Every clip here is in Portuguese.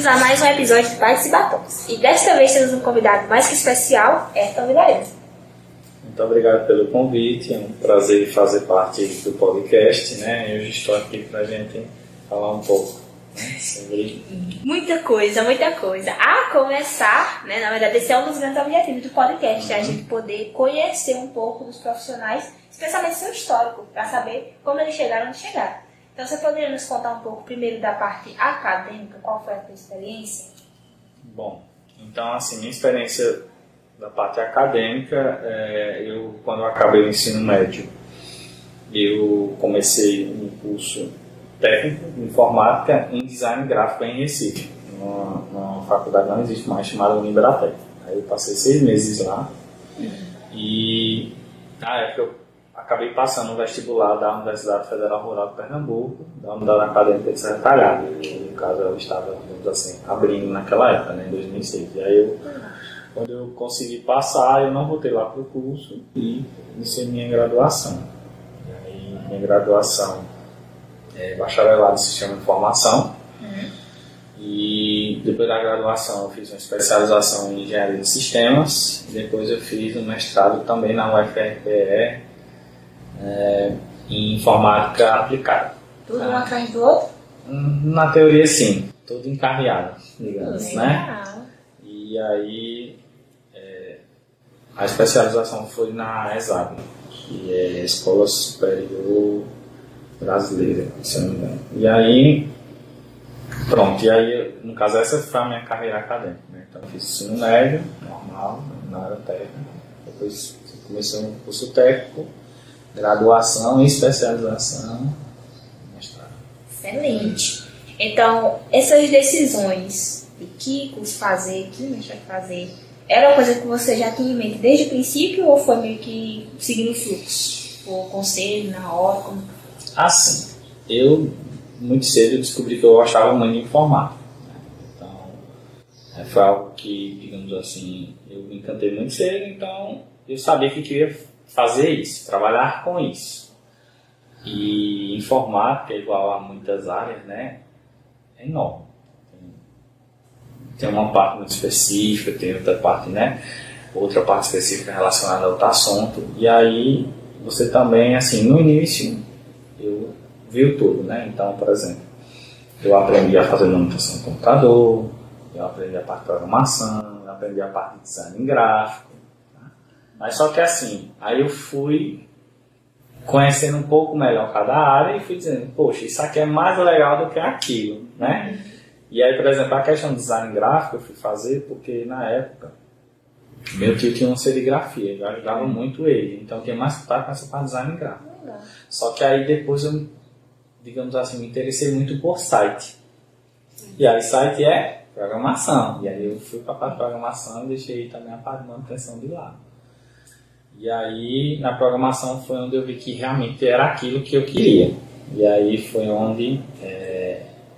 bem-vindos a mais um episódio de Bites e Batons. E desta vez temos um convidado mais que especial, Ayrton Vilares. Muito obrigado pelo convite, é um prazer fazer parte do podcast, né? Eu estou aqui para a gente falar um pouco, né, sobre... Muita coisa. A começar, né, na verdade esse é um dos grandes objetivos do podcast, é a gente poder conhecer um pouco dos profissionais, especialmente seu histórico, para saber como eles chegaram onde chegaram. Então você poderia nos contar um pouco primeiro da parte acadêmica, qual foi a sua experiência? Bom, então assim, minha experiência da parte acadêmica, quando eu acabei o ensino médio, eu comecei um curso técnico de informática em design gráfico em Recife, numa faculdade que não existe mais, chamada Uniberatec. Aí eu passei 6 meses lá e na época eu acabei passando no vestibular da Universidade Federal Rural de Pernambuco, da Unidade Acadêmica de Serra Talhada, que no caso eu estava, digamos assim, abrindo naquela época, né, em 2006. E aí quando eu consegui passar, eu não voltei lá para o curso e iniciei minha graduação. E aí, minha graduação é bacharelado em Sistema de Informação. E depois da graduação eu fiz uma especialização em Engenharia de Sistemas. Depois eu fiz um mestrado também na UFRPE em Informática Aplicada. Tudo um atrás do outro? Na teoria sim, tudo encarreado, digamos, né? E aí a especialização foi na ESAB, que é a Escola Superior Brasileira, se não me engano. E aí, pronto, no caso essa foi a minha carreira acadêmica, né? Então eu fiz ensino médio, normal, na área técnica, depois comecei um curso técnico, graduação, especialização, mestrado. Excelente. Então, essas decisões de que curso fazer, que mestrado fazer, era uma coisa que você já tinha em mente desde o princípio ou foi meio que seguindo o fluxo? O conselho, na hora? Como... Assim, eu muito cedo descobri que eu gostava muito de informática. Então, foi algo que, digamos assim, eu me encantei muito cedo, então eu sabia que queria fazer isso, trabalhar com isso. E informática, igual a muitas áreas, né, é enorme. Tem uma parte muito específica, tem outra parte, né? Outra parte específica relacionada a outro assunto. E aí, você também, assim, no início, eu vi tudo, né? Então, por exemplo, eu aprendi a fazer manutenção do computador, eu aprendi a parte de programação, eu aprendi a parte de design gráfico. Tá? Mas só que assim, aí eu fui conhecendo um pouco melhor cada área e fui dizendo, poxa, isso aqui é mais legal do que aquilo, né? E aí, por exemplo, a questão do design gráfico eu fui fazer porque, na época, meu tio tinha uma serigrafia, eu ajudava muito ele, então eu tinha mais contato com essa parte de design gráfico. Só que aí depois eu, digamos assim, me interessei muito por site. E aí site é programação, e aí eu fui para a parte de programação e deixei também a parte de manutenção de lado. E aí, na programação foi onde eu vi que realmente era aquilo que eu queria. E aí foi onde...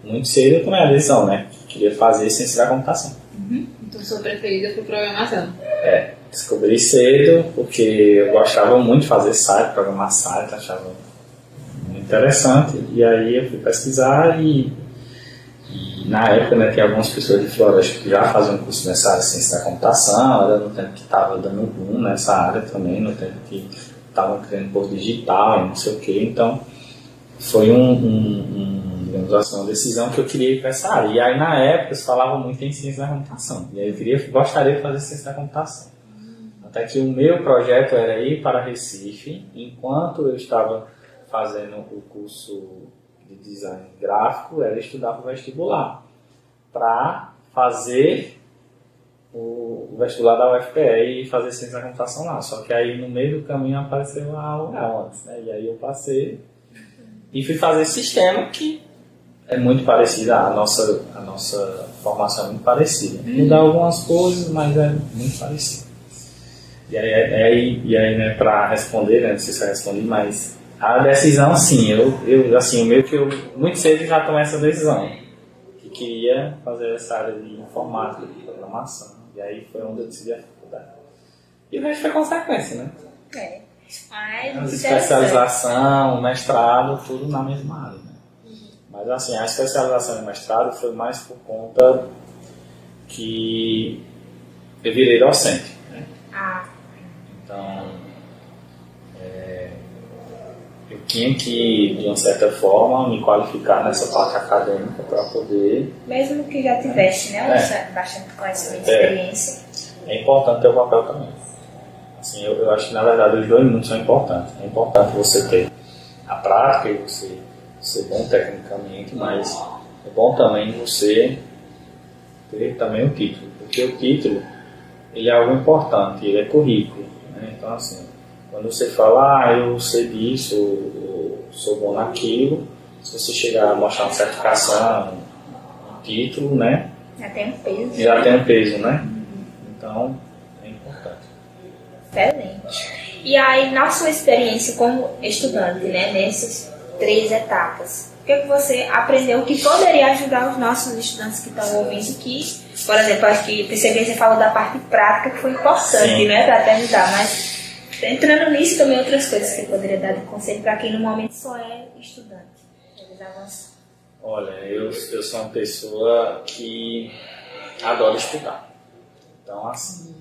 muito cedo eu tomei a decisão, né? Queria fazer ciência da computação. Então sua preferida foi programação? Descobri cedo porque eu gostava muito de fazer site, programar site, achava muito interessante. E aí eu fui pesquisar e na época, né, tinha algumas pessoas de Floresta que já faziam curso nessa área de ciência da computação, era no tempo que estava dando boom nessa área também, no tempo que estavam criando curso digital e não sei o que. Então foi digamos assim, uma decisão que eu queria ir para essa área. E aí, na época, se falava muito em ciência da computação. E aí eu gostaria de fazer ciência da computação. Até que o meu projeto era ir para Recife, enquanto eu estava fazendo o curso de design gráfico, era estudar para o vestibular, para fazer o vestibular da UFPE e fazer ciência da computação lá. Só que aí, no meio do caminho, apareceu a UEL, né? E aí eu passei e fui fazer sistema, que é muito parecida, a nossa formação é muito parecida. Mudar algumas coisas, mas é muito parecida. E aí né, para responder, né, não sei se eu respondi, mas a decisão, sim, assim, meio que eu muito cedo já tomei essa decisão, que queria fazer essa área de informática, de programação. E aí foi onde eu decidi a faculdade. E o resto foi consequência, né? Mas, especialização, mestrado, tudo na mesma área, né? Mas assim, a especialização em mestrado foi mais por conta que eu virei docente, né? Então, eu tinha que, de uma certa forma, me qualificar nessa parte acadêmica para poder... Mesmo que já tivesse, né? Bastante conhecimento e experiência. É importante ter o papel também. Assim, eu acho que, na verdade, os dois mundos são importantes. É importante você ter a prática e você ser bom tecnicamente, mas é bom também você ter também o título. Porque o título, ele é algo importante, ele é currículo, né? Então, assim, quando você fala, eu sei disso, eu sou bom naquilo, se você chegar a mostrar uma certificação, um título, né? Já tem um peso. Já tem um peso, né? Então, é importante. Excelente. E aí, na sua experiência como estudante, né, nessas 3 etapas, o que você aprendeu que poderia ajudar os nossos estudantes que estão ouvindo? Que, por exemplo, acho que percebi que você falou da parte prática que foi importante, né, para te ajudar, mas entrando nisso também outras coisas que você poderia dar de conselho para quem no momento só é estudante. Eles avançam. Olha, eu sou uma pessoa que adora estudar. Então, assim,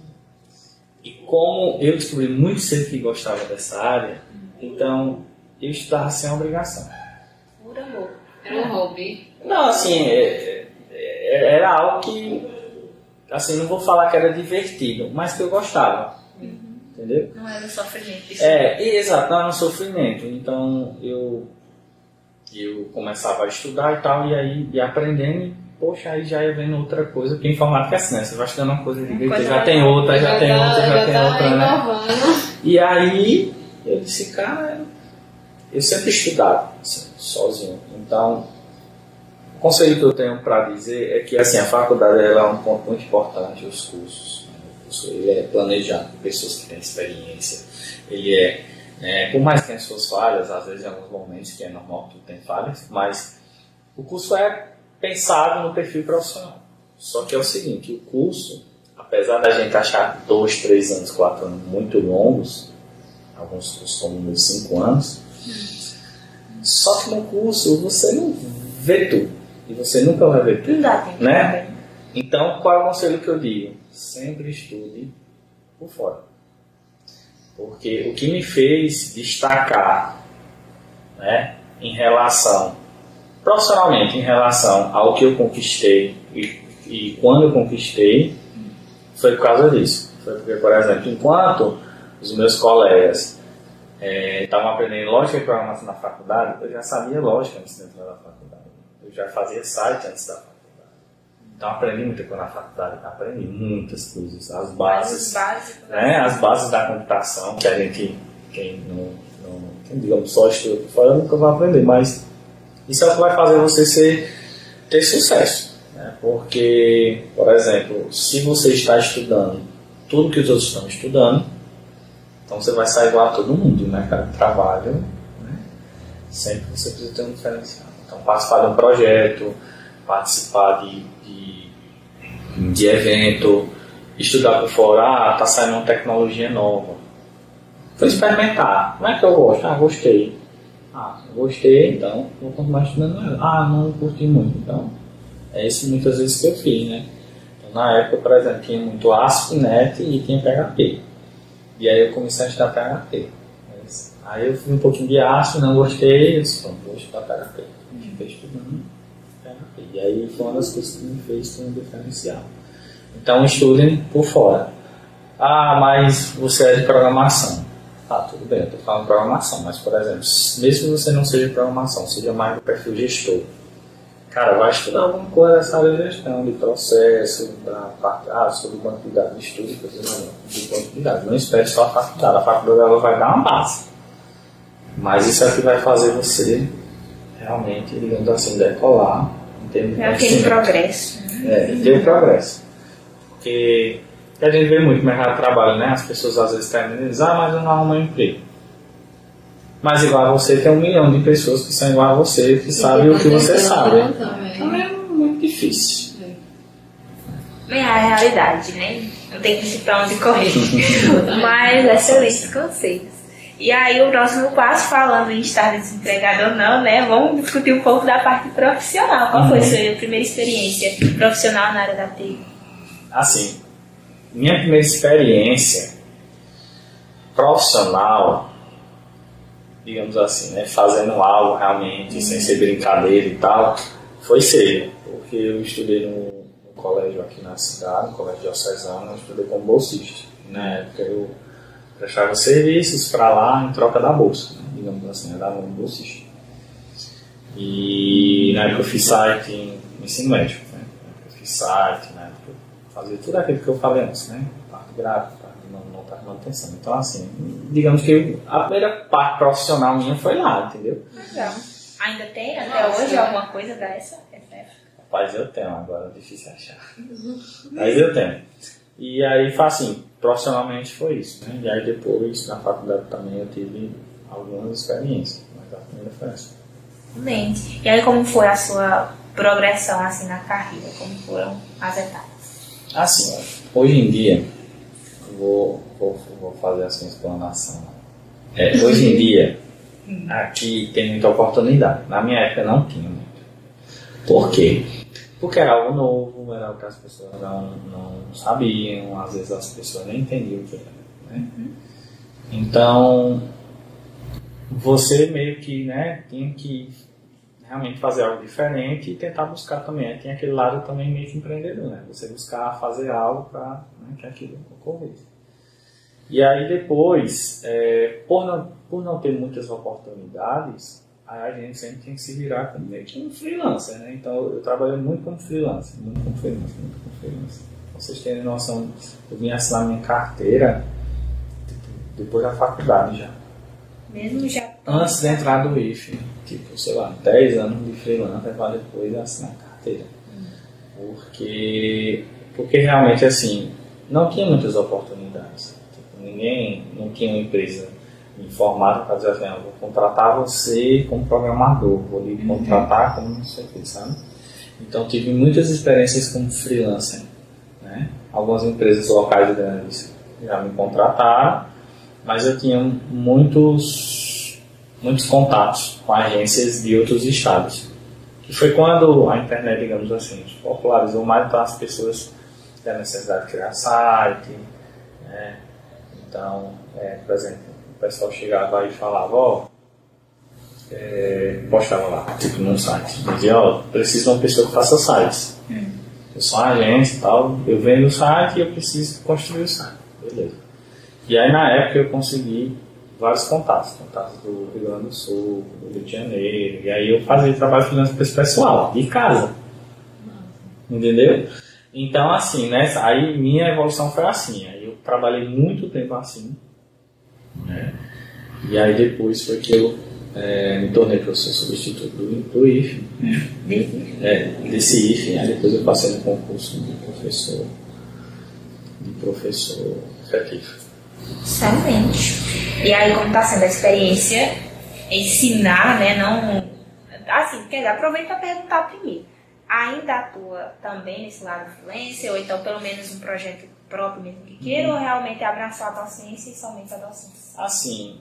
e como eu descobri muito cedo que gostava dessa área, então eu estudava sem obrigação. Por amor. Era um hobby. Não, assim, era algo que, assim, não vou falar que era divertido, mas que eu gostava. Entendeu? Não era um sofrimento. Exato, não era um sofrimento. Então eu começava a estudar e tal, e aí ia aprendendo, e poxa, aí já ia vendo outra coisa, porque informática é assim, né? Você vai estudando uma coisa de já tem outra, já tem outra, né? E aí eu disse, cara, eu sempre estudava, assim, sozinho. Então, o conselho que eu tenho para dizer é que, assim, a faculdade ela é um ponto muito importante, os cursos. Ele é planejado por pessoas que têm experiência. Ele por mais que tenha suas falhas, às vezes em alguns momentos, que é normal que tem falhas, mas o curso é pensado no perfil profissional. Só que é o seguinte, o curso, apesar da gente achar 2, 3 anos, 4 anos muito longos, alguns cursos tomam uns 5 anos, só que no curso você não vê tudo. E você nunca vai ver tudo. Não dá tempo, né? Então, qual é o conselho que eu digo? Sempre estude por fora. Porque o que me fez destacar, né, profissionalmente, em relação ao que eu conquistei e quando eu conquistei, foi por causa disso. Foi porque, por exemplo, enquanto os meus colegas estavam aprendendo lógica e programação na faculdade, eu já sabia lógica antes de entrar na faculdade. Eu já fazia site antes da faculdade. Então aprendi muita coisa na faculdade, aprendi muitas coisas, as bases, né, as bases da computação, que a gente, quem digamos, só estuda por fora, nunca vai aprender, mas isso é o que vai fazer você ter sucesso, né? Porque, por exemplo, se você está estudando tudo que os outros estão estudando, então você vai sair igual a todo mundo, né, cara? Trabalho, né? Sempre você precisa ter um diferencial. Então participar de um projeto, participar de evento, estudar por fora, tá saindo uma tecnologia nova. Vou experimentar. Como é que eu gosto? Gostei. Gostei, então vou continuar estudando ela. Não curti muito. Então, é isso muitas vezes que eu fiz, né? Então, na época, por exemplo, tinha muito ASP.NET e tinha PHP. E aí eu comecei a estudar PHP. Aí eu fiz um pouquinho de ASP, não gostei, eu disse, pronto, vou estudar PHP. Fiquei estudando PHP. E aí foi uma das coisas que me fez ter um diferencial. Então estudem por fora. Mas você é de programação. Tudo bem, eu estou falando de programação, mas por exemplo, mesmo que você não seja de programação, seja mais do perfil gestor, cara, vai estudar alguma coisa dessa área de gestão, de processo, da parte, sobre banco de dados, de estudo, de banco de dados. Não espere só a faculdade ela vai dar uma base. Mas isso é o que vai fazer você realmente, digamos assim, decolar em termos de aquele progresso. Ter progresso. Porque a gente vê muito no mercado de trabalho, né? As pessoas às vezes terminam e dizem, mas eu não arrumo um emprego. Mas igual a você, tem 1 milhão de pessoas que são igual a você, que sabem o que você sabe. Então é muito difícil. É a realidade, né? Não tem que ir pra onde correr. Mas excelentes conselhos. E aí o próximo passo, falando em estar desempregado ou não, né? Vamos discutir um pouco da parte profissional. Qual foi a sua primeira experiência profissional na área da TI? Assim, minha primeira experiência profissional, digamos assim, né, fazendo algo realmente, sem ser brincadeira e tal, foi cedo, porque eu estudei no colégio aqui na cidade, no colégio diocesano, eu estudei como bolsista. Na época eu prestava serviços para lá em troca da bolsa, né, digamos assim, eu dava um bolsista. E na época eu fiz site em ensino médio, né, eu fiz site, né, eu fazia tudo aquilo que eu falei antes, né, parte gráfica, parte de manutenção. Então, assim, digamos que a primeira parte profissional minha foi lá, entendeu? Legal. Ainda tem até hoje alguma coisa dessa? Rapaz, eu tenho, agora é difícil achar. Mas eu tenho. E aí, assim, profissionalmente foi isso, né? E aí depois, na faculdade também, eu tive algumas experiências, mas a primeira foi essa. Excelente. E aí, como foi a sua progressão, assim, na carreira? Como foram as etapas? Assim, hoje em dia, vou fazer essa explanação. Hoje em dia, aqui tem muita oportunidade. Na minha época não tinha muito. Por quê? Porque era algo novo, era algo que as pessoas não sabiam, às vezes as pessoas nem entendiam o que era, né? Então, você meio que, né, tinha que realmente fazer algo diferente e tentar buscar também. Tem aquele lado também meio que empreendedor, né? Você buscar fazer algo para, né, que aquilo ocorresse. E aí depois, por não ter muitas oportunidades, aí a gente sempre tem que se virar como meio que um freelancer, né? Então eu trabalhei muito como freelancer. Pra vocês terem noção, eu vim assinar minha carteira depois da faculdade já. Mesmo já? Antes de entrar do IFE, tipo, sei lá, 10 anos de freelancer para depois assinar a carteira. Porque realmente, assim, não tinha muitas oportunidades. Não tinha uma empresa informada para dizer assim, eu vou contratar você como programador, vou lhe contratar como não sei o que, sabe? Então tive muitas experiências como freelancer, né? Algumas empresas locais grandes já me contrataram, mas eu tinha muitos contatos com agências de outros estados. Que foi quando a internet, digamos assim, popularizou mais, então as pessoas têm a necessidade de criar site, né? Então, por exemplo, o pessoal chegava e falava, postava lá, tipo num site, dizia, preciso de uma pessoa que faça sites. Eu sou uma agência e tal, eu vendo o site e eu preciso construir o site. Beleza. E aí na época eu consegui vários contatos do Rio Grande do Sul, do Rio de Janeiro, e aí eu fazia trabalho freelance para esse pessoal, de casa. Entendeu? Então, assim, né, aí minha evolução foi assim, aí eu trabalhei muito tempo assim, né, e aí depois foi que eu me tornei professor substituto do IFE, né, desse IFE, aí depois eu passei no concurso de professor efetivo. Excelente. E aí, como está sendo a experiência, ensinar, né, não... Assim, quer dizer, aproveita para perguntar primeiro. Ainda atua também nesse lado freelancer, ou então pelo menos um projeto próprio mesmo que queira, ou realmente abraçar a docência e somente a docência? Assim,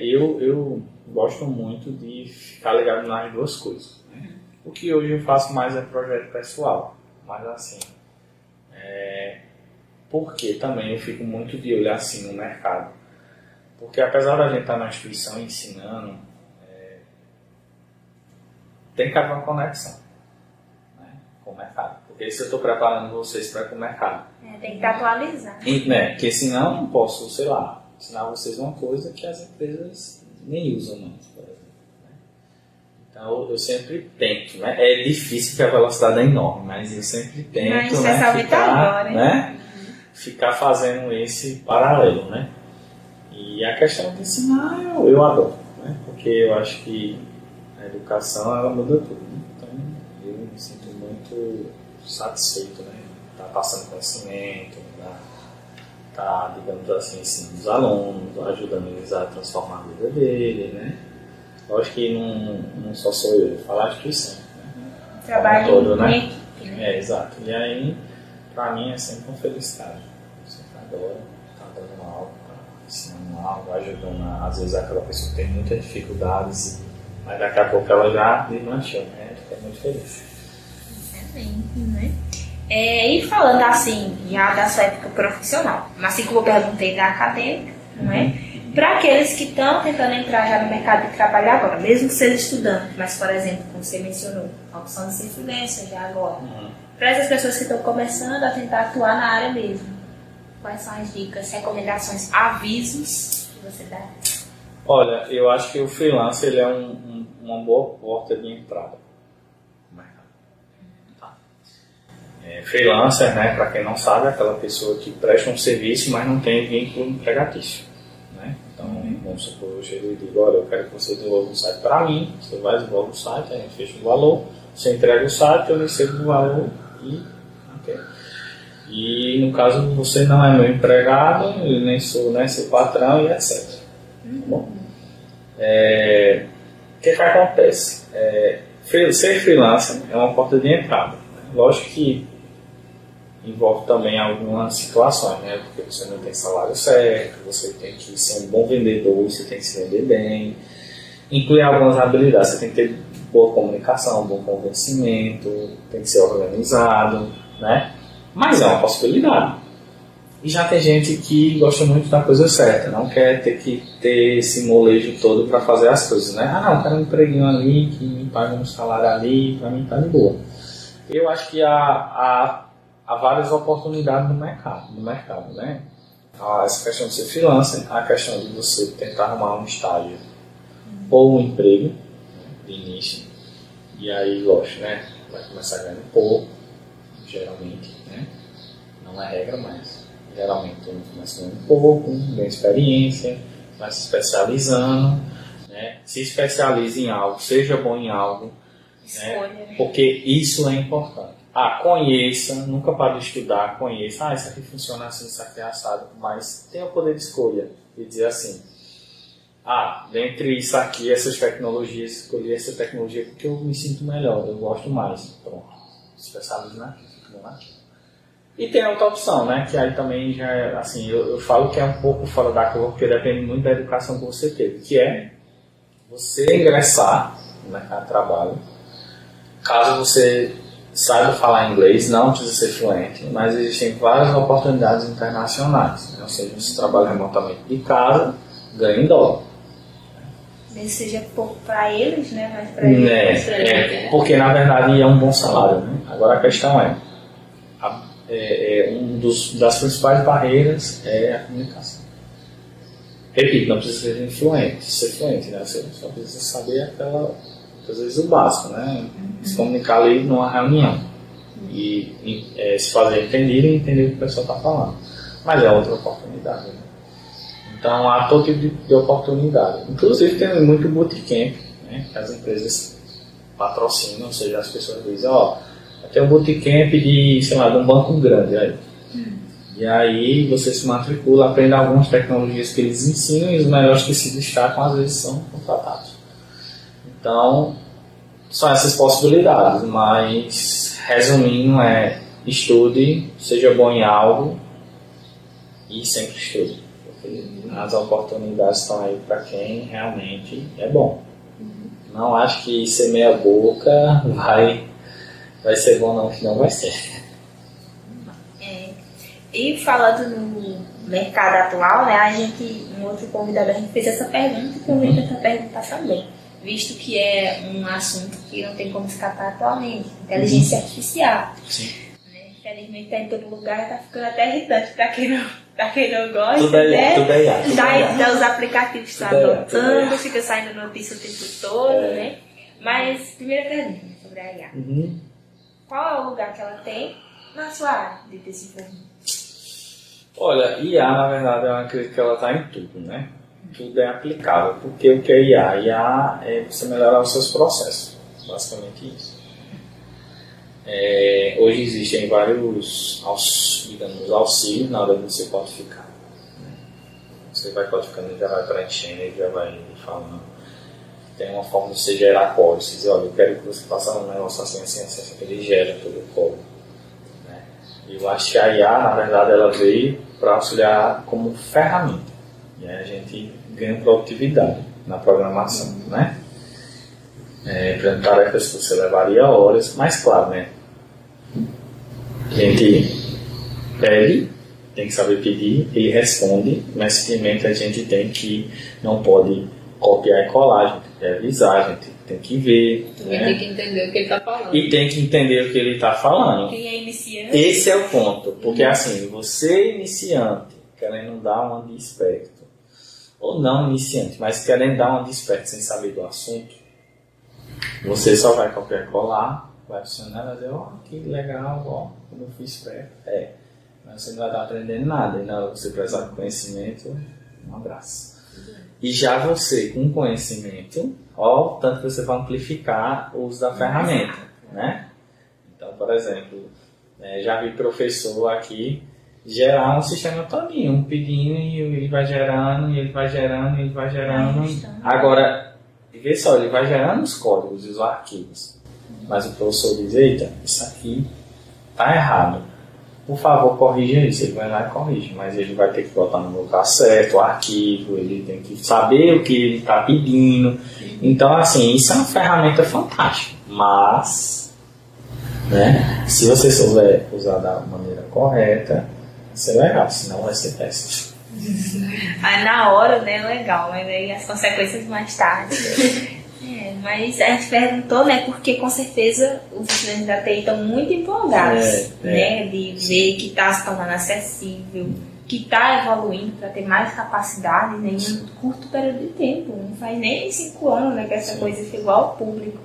eu gosto muito de ficar ligado nas duas coisas, né? O que hoje eu faço mais é projeto pessoal, mas assim, porque também eu fico muito de olhar assim no mercado, porque apesar da gente estar na instituição ensinando, tem que haver uma conexão com o mercado, porque se eu estou preparando vocês para o mercado, tem que estar atualizado, né? Porque senão eu não posso, sei lá, ensinar vocês uma coisa que as empresas nem usam mais, por exemplo, né? Então eu sempre tento, né? É difícil porque a velocidade é enorme, mas eu sempre tento, ficar fazendo esse paralelo, né? E a questão de ensinar eu adoro, né? Porque eu acho que a educação ela muda tudo, né? Então eu me sinto muito satisfeito, né? Tá passando conhecimento, tá, digamos assim, ensinando os alunos, ajudando eles a transformar a vida dele, né? Eu acho que não só sou eu falar a instituição, né? Trabalho todo, né? equipe, né? Exato. E aí, pra mim é sempre uma felicidade. Eu sempre adoro estar dando uma aula, ensinando uma aula, vai ajudando, às vezes, aquela pessoa que tem muitas dificuldades, mas daqui a pouco ela já deslanchou, né? Fica muito feliz. Excelente, né? E falando assim, já da sua época profissional, mas assim como eu perguntei da acadêmica, não é? Para aqueles que estão tentando entrar já no mercado de trabalho agora, mesmo que seja estudante, mas, por exemplo, como você mencionou, a opção de ser influencer já agora. Para essas pessoas que estão começando a tentar atuar na área mesmo, quais são as dicas, recomendações, avisos que você dá? Olha, eu acho que o freelancer ele é uma boa porta de entrada no mercado. Tá. Freelancer, né, para quem não sabe, é aquela pessoa que presta um serviço, mas não tem vínculo empregatício. Né? Então, vamos supor, eu chego e digo, olha, eu quero que você desenvolva um site para mim, você vai desenvolver o site, a gente fecha o valor, você entrega o site, eu recebo o valor e... Okay. E no caso você não é meu empregado, eu nem sou seu patrão e etc. Bom, o que acontece? Ser freelancer é uma porta de entrada. Né? Lógico que envolve também algumas situações, né? Porque você não tem salário certo, você tem que ser um bom vendedor, você tem que se vender bem, inclui algumas habilidades, você tem que ter boa comunicação, bom convencimento, tem que ser organizado, né? Mas é uma possibilidade. E já tem gente que gosta muito da coisa certa, não quer ter que ter esse molejo todo para fazer as coisas, né? Ah, não, eu quero um empreguinho ali, que me paga um salário ali, para mim tá de boa. Eu acho que há várias oportunidades no mercado, né? Essa questão de ser freelancer, a questão de você tentar arrumar um estágio ou um emprego, né, de início, e aí, lógico, né? Vai começar ganhando pouco, geralmente, né? Não é regra, mas geralmente todo mundo começa ganhando pouco, ganha experiência, vai se especializando, né? Se especialize em algo, seja bom em algo, né? Porque isso é importante. Conheça, nunca pare de estudar, conheça, isso aqui funciona assim, isso aqui é assado, mas tenha o poder de escolha e dizer assim, dentre isso aqui, essas tecnologias, escolhi essa tecnologia porque eu me sinto melhor, eu gosto mais, pronto, especialize naquilo, fica bom naquilo. E tem outra opção, né, que aí também já é, assim, eu falo que é um pouco fora da curva, porque depende muito da educação que você teve, que é você ingressar no mercado de trabalho, caso você saiba falar inglês, não precisa ser fluente, mas existem várias oportunidades internacionais, né? Ou seja, você trabalha remotamente de casa, ganha em dólar. Mesmo seja pouco para eles, né? Mas para eles. Porque na verdade é um bom salário, né? Agora a questão das principais barreiras é a comunicação. Repito, não precisa ser fluente, né? Você só precisa saber às vezes o básico, né? Se comunicar ali numa reunião e se fazer entender e entender o que o pessoal está falando. Mas é outra oportunidade, né? Então há todo tipo de oportunidade. Inclusive tem muito bootcamp, né? Que as empresas patrocinam, ou seja, as pessoas dizem, tem um bootcamp de um banco grande aí. E aí você se matricula, aprende algumas tecnologias que eles ensinam e os melhores que se destacam às vezes são contratados. Então, são essas possibilidades, mas resumindo estude, seja bom em algo e sempre estude, porque as oportunidades estão aí para quem realmente é bom. Não acho que ser meia boca vai ser bom não, que não vai ser. E falando no mercado atual, né, um outro convidado, a gente fez essa pergunta e eu vou tentar perguntar também. Visto que é um assunto que não tem como escapar atualmente, inteligência artificial. Sim. Né? Infelizmente está em todo lugar, está ficando até irritante para quem não gosta, tudo aí, né? Tudo aí. Os aplicativos estão adotando, fica saindo notícia o tempo todo, né? Mas, primeira pergunta sobre a IA. Qual é o lugar que ela tem na sua área de desenvolvimento? Olha, IA, na verdade, eu acredito que ela está em tudo, né? Tudo é aplicável, porque o que é IA? IA é você melhorar os seus processos, basicamente isso. Hoje existem vários auxílios na hora de você codificar. Você vai codificando, ele já vai preenchendo, ele já vai falando. Tem uma forma de você gerar código, você diz, olha, eu quero que você faça um negócio assim, ele gera todo o código. Eu acho que a IA, na verdade, ela veio para auxiliar como ferramenta. E aí a gente ganha produtividade na programação, né? Por exemplo, tarefas que você levaria horas, mas claro, né? A gente pede, tem que saber pedir, ele responde, mas simplesmente a gente não pode copiar e colar, a gente tem que revisar, a gente tem que ver. Também né? tem que entender o que ele está falando. E tem que entender o que ele está falando. Quem é iniciante? Esse é o ponto, porque assim, você iniciante, querendo dar uma de esperto, ou não iniciante, mas querendo dar uma de esperto sem saber do assunto, você só vai copiar e colar, vai funcionar, vai dizer, ó, que legal, ó, como eu fui esperto. Mas você não vai estar aprendendo nada, e na hora que você precisar de conhecimento, um abraço. E já você, com conhecimento, ó, tanto que você vai amplificar o uso da ferramenta, né? Então, por exemplo, já vi professor aqui gerar um sistema todinho, um pedindo e ele vai gerando, e ele vai gerando, e ele vai gerando. Agora, vê só, ele vai gerando os códigos e os arquivos. Mas o professor diz, eita, isso aqui tá errado. Por favor, corrija isso. Ele vai lá e corrige, mas ele vai ter que botar no lugar certo o arquivo, ele tem que saber o que ele está pedindo. Então, assim, isso é uma ferramenta fantástica, mas, né, se você souber usar da maneira correta, vai ser legal, senão vai ser péssimo. Aí na hora, né, é legal, mas aí as consequências mais tarde. Mas a gente perguntou, né, porque com certeza os estudantes da TI estão muito empolgados, né, de ver que está se tornando acessível, que está evoluindo para ter mais capacidade em um curto período de tempo. Não faz nem 5 anos, né, que essa coisa chegou ao público.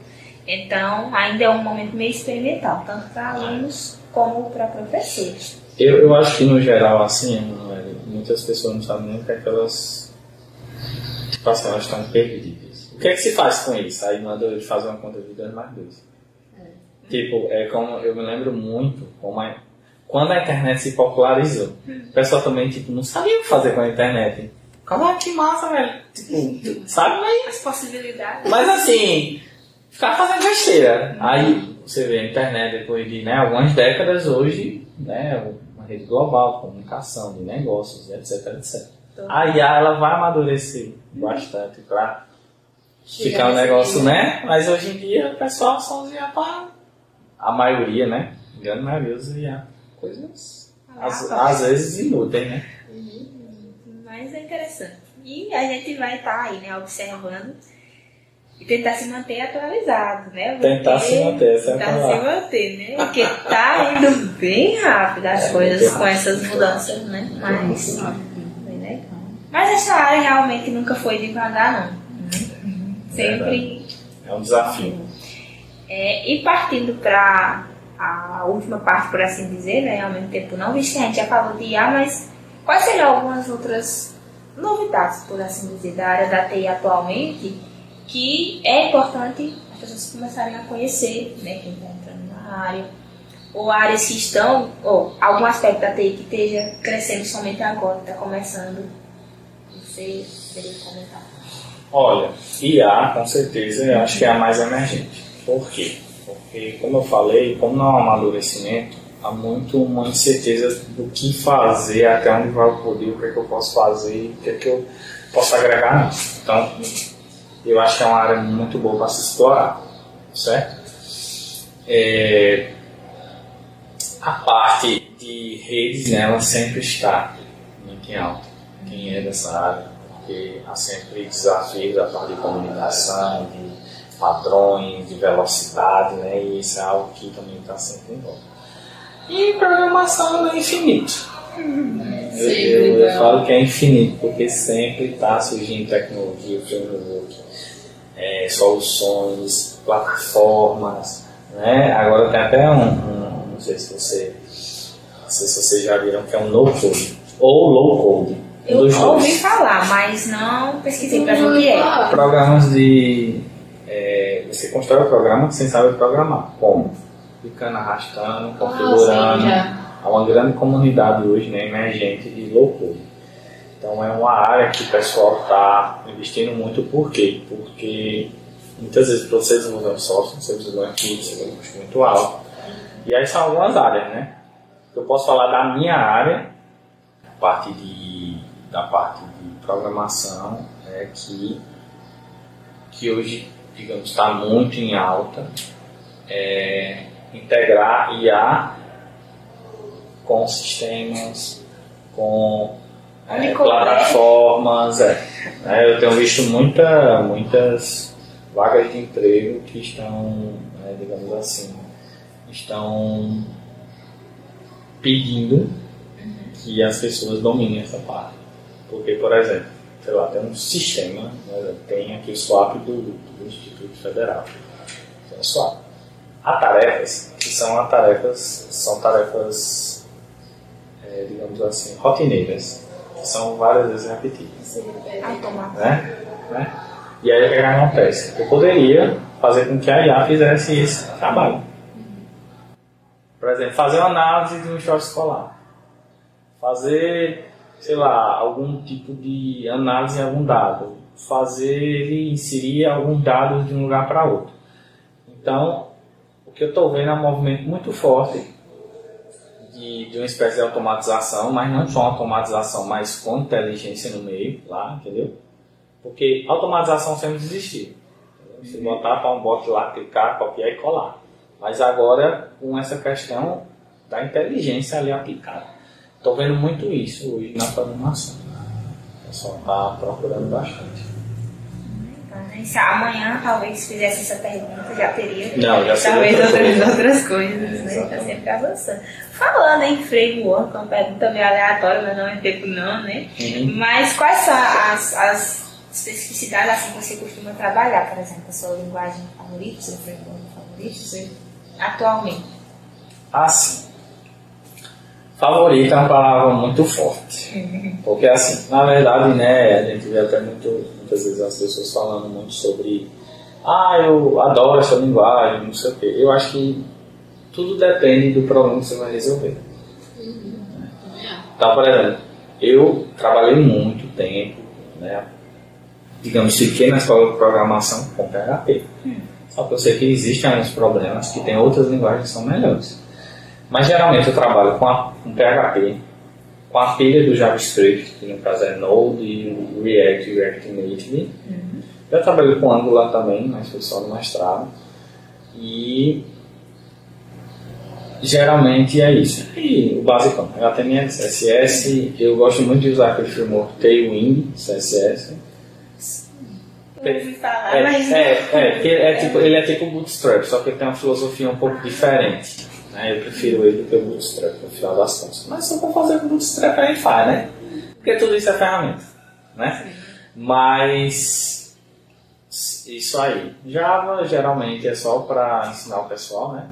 Então, ainda é um momento meio experimental, tanto para alunos como para professores. Eu acho que, no geral, assim, muitas pessoas não sabem nem o que é que elas estão perdidas. O que é que se faz com isso? Aí manda ele fazer uma conta de 2 mais 2. Tipo, como eu me lembro muito quando a internet se popularizou. O pessoal também tipo, não sabia o que fazer com a internet. Que massa, velho. Tipo, sabe? As possibilidades. Mas assim, ficar fazendo besteira. Aí você vê a internet depois de algumas décadas hoje, né, uma rede global, comunicação, de negócios, etc, etc. Aí ela vai amadurecer bastante para ficar um negócio, né? Mas hoje em dia o pessoal só usa para a maioria, né? A grande maioria usa coisas às vezes inúteis, né? Mas é interessante. E a gente vai estar aí, né, observando e tentar se manter atualizado, né? Tentar se manter, né? Porque tá indo bem rápido as coisas com essas mudanças, né? Mas bem legal. Mas essa área realmente nunca foi devagar, não. Sempre é um desafio. E partindo para a última parte, por assim dizer, né, ao mesmo tempo não, visto que a gente já falou de IA, mas quais seriam algumas outras novidades, por assim dizer, da área da TI atualmente, que é importante as pessoas começarem a conhecer, né, quem está entrando na área, ou áreas que estão, ou algum aspecto da TI que esteja crescendo somente agora, está começando? Você poderia comentar? Olha, IA, com certeza, eu acho que é a mais emergente. Por quê? Porque, como eu falei, como não há um amadurecimento, há muito uma incerteza do que fazer, até onde vai o poder, o que é que eu posso fazer, o que é que eu posso agregar nisso. Então, eu acho que é uma área muito boa para se explorar, certo? A parte de redes, né, ela sempre está muito em alta. Quem é dessa área? Porque há sempre desafios da parte de comunicação, de padrões, de velocidade, né? E isso é algo que também está sempre em volta. E programação é infinito. Eu falo que é infinito, porque sempre está surgindo tecnologia, framework, soluções, plataformas, né? Agora tem até não sei se vocês já viram, que é um no-code ou low-code. Eu ouvi falar, mas não pesquisei para ver o que é. Programas de... você constrói o programa sem saber programar. Como? Ficando, arrastando, configurando. Há uma grande comunidade hoje, né, emergente de low-code. Então é uma área que o pessoal está investindo muito. Por quê? Porque muitas vezes para você desenvolver um software, você precisa de uma equipe, você tem um custo muito alto. E aí são algumas áreas, né? Eu posso falar da minha área, parte de da parte de programação é que hoje, digamos, está muito em alta integrar IA com sistemas, com plataformas. Eu tenho visto muitas vagas de emprego que estão, digamos assim, estão pedindo que as pessoas dominem essa parte. Porque, por exemplo, sei lá, tem um sistema, tem aqui o SWAP do Instituto Federal. Tem o SWAP. Há tarefas que são tarefas, digamos assim, rotineiras, que são várias vezes repetidas. Né? E aí o que acontece? Eu poderia fazer com que a IA fizesse esse trabalho. Por exemplo, fazer uma análise de um histórico escolar. Fazer, sei lá, algum tipo de análise em algum dado. Fazer ele inserir algum dado de um lugar para outro. Então, o que eu estou vendo é um movimento muito forte de uma espécie de automatização, mas não só uma automatização, mas com inteligência no meio, lá, entendeu? Porque automatização sempre existiu. Você botar para um bot lá, clicar, copiar e colar. Mas agora, com essa questão da inteligência ali aplicada. Estou vendo muito isso hoje na programação. O pessoal está procurando bastante. Se amanhã talvez fizesse essa pergunta, já teria. Não, já talvez outras coisas, né? Está sempre avançando. Falando em framework, é uma pergunta meio aleatória, mas não é tempo não, né? Mas quais são as especificidades assim que você costuma trabalhar, por exemplo, a sua linguagem favorita, seu framework favorito, atualmente? Assim, favorita é uma palavra muito forte. Porque assim, na verdade, né, a gente vê até muitas vezes as pessoas falando muito sobre eu adoro essa linguagem, não sei o quê. Eu acho que tudo depende do problema que você vai resolver. Então, por exemplo, eu trabalhei muito tempo, né, digamos, fiquei na escola de programação com PHP. Só que eu sei que existem alguns problemas que tem outras linguagens que são melhores. Mas geralmente eu trabalho com PHP, com a pilha do JavaScript, que no caso é Node, e React Native. Eu trabalhei com Angular também, mas foi só no mestrado. E geralmente é isso. E o básico, HTML, CSS. Eu gosto muito de usar aquele framework Tailwind, CSS. Ele é tipo Bootstrap, só que ele tem uma filosofia um pouco diferente. Eu prefiro ele do que o Bootstrap, no final das contas. Mas se eu for fazer com Bootstrap, aí faz, né? Porque tudo isso é ferramenta, né? Mas isso aí. Java, geralmente, é só para ensinar o pessoal, né?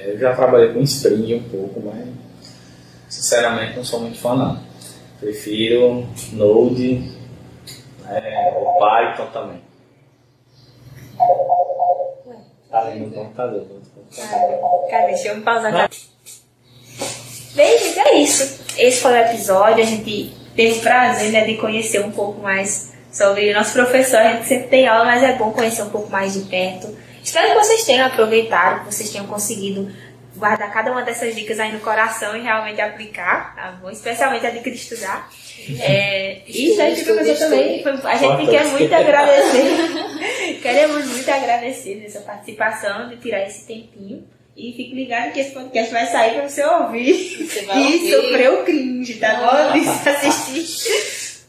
Eu já trabalhei com Spring um pouco, mas sinceramente não sou muito fã, não. Prefiro Node, ou Python também. Tá ali no computador. Cadê? Deixa eu pausar. Bem, gente, é isso. Esse foi o episódio. A gente teve o prazer, né, de conhecer um pouco mais sobre o nosso professor. A gente sempre tem aula, mas é bom conhecer um pouco mais de perto. Espero que vocês tenham aproveitado, que vocês tenham conseguido guardar cada uma dessas dicas aí no coração e realmente aplicar, tá bom? Especialmente a dica de estudar. E já de professor também. A gente quer muito agradecer. Queremos muito agradecer nessa participação, de tirar esse tempinho. E fique ligado que esse podcast vai sair para você ouvir. Você vai ouvir. Sofrer o cringe, tá bom? De assistir.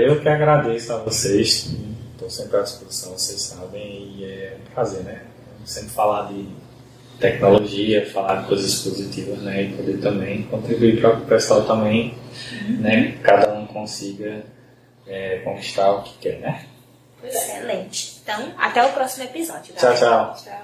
Eu que agradeço a vocês. Estou sempre à disposição, vocês sabem. E é um prazer, né? Sempre falar de tecnologia, falar de coisas positivas, né? E poder também contribuir para que o pessoal também, né? Cada um consiga conquistar o que quer, né? Excelente. Então, até o próximo episódio. Tchau, tchau. Tchau.